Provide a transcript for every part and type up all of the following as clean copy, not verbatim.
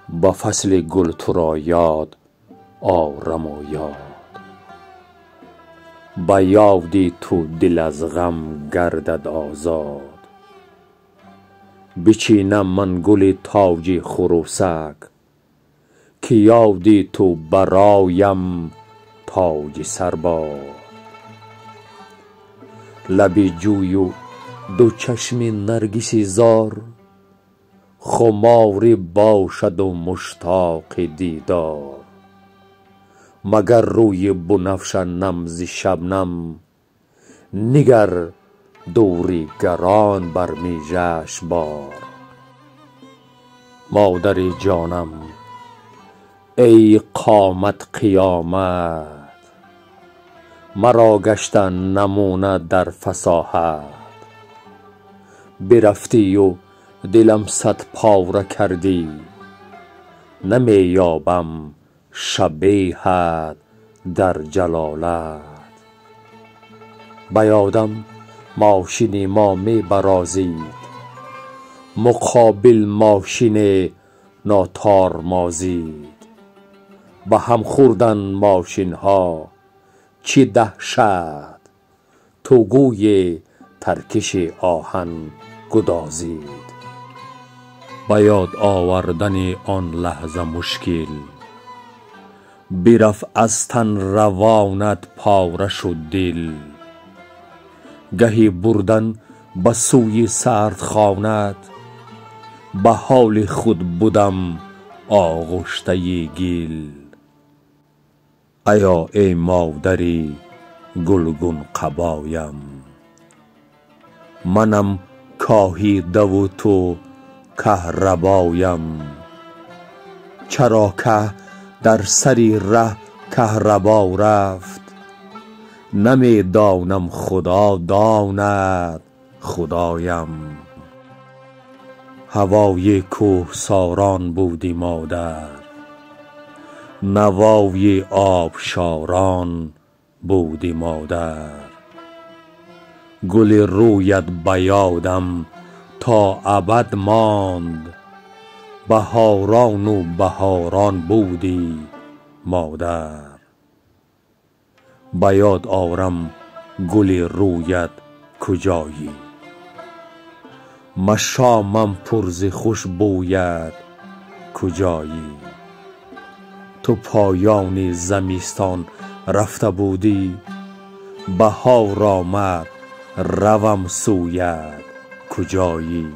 با فصل گل تو را یاد آرم و یاد. با یادی تو دل از غم گردد آزاد. بچینم من گل تاج خروسک، که یادی تو برایم تاج سر باد. لب جوی و دو چشم نرگسی زار، خماری باشد و مشتاق دیدار. مگر روی بنفش نم ز شبنم، نگر دوری گران بر می جشنبار. مادر جانم ای قامت قیامت، مرا گشتن نمونه در فصاحت. برفتی و دلم صد پاره کردی، نمی یابم شبیهت در جلالت. به یادم ماشین ما می برازید، مقابل ماشین ناتارمازید. به هم خوردن ماشین ها چه دهشت، تو گوی ترکش آهن گدازید. به یاد آوردن آن لحظه مشکل، برفت از تن روانت پاره شد دل. گهی بردن به سوی سردخانت، به حال خود بودم آغشته گل. ایا ای مادری گلگون قبایم، منم کاهیده و تو کهربایم. چرا که در سری ره کهربا رفت، نمی دانم خدا داند خدایم. هوای کوهساران بودی مادر، نوای آبشاران بودی مادر. گل رویت به یادم تا ابد ماند، بهاران و بهاران بودی مادر. به یاد آرم گل رویت کجایی، مشامم پر ز خوشبویت کجایی. تو پایان زمستان رفته بودی، بهار آمد روم سویت کجایی.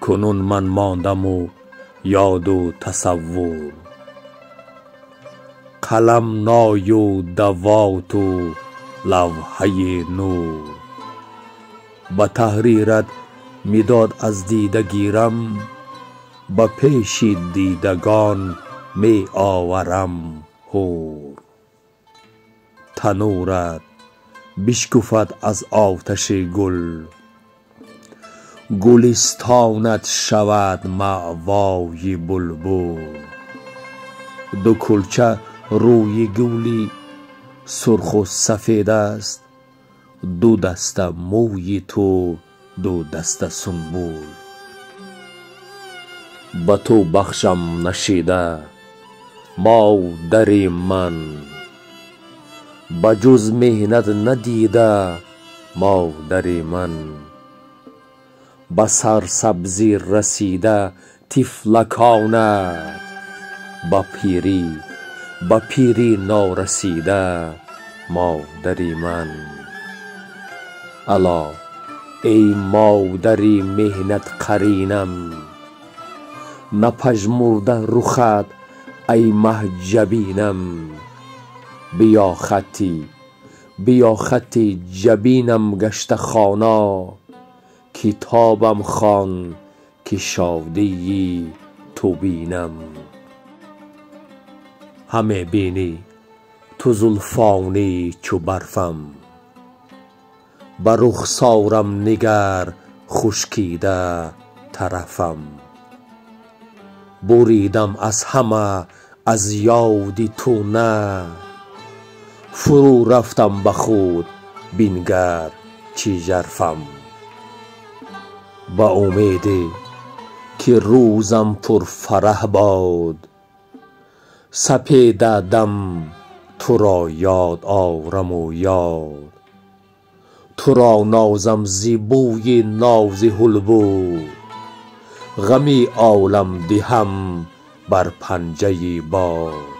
کنون من ماندم و یاد و تصور، قلم نای و دوات و لوحه نور. به تحریرت مداد از دیده گیرم، به پیش دیدگان می آورم حور. تنورت بشکفد از آتش گل، گلستانت شود مأوای بلبل. دو کلچه روی گلی سرخ و سفید است، دو دسته موی تو دو دسته سنبل. به تو بخشم نشیده مادر من، بجز مهنت ندیده مادر من. به سرسبزی رسیده طفلکانت، به پیری نارسیده مادر من. الا ای مادری مهنت قرینم، نپژمرده رخت ای مه جبینم. بیا خطی جبینم گشته خوانا، کتابم خوان که شادی تو بینم. همه بینی تو زلفانی چو برفم، به رخسارم نگر خشکیده طرفم. بریدم از همه از یاد تو نه، فرو رفتم به خود بینگر چه ژرفم. به امید که روزم پر فرح باد. سپیده دم تو را یاد آرم و یاد، تو را نازم زی بوی ناز حلبو. غمی عالم دهم بر پنجه باد.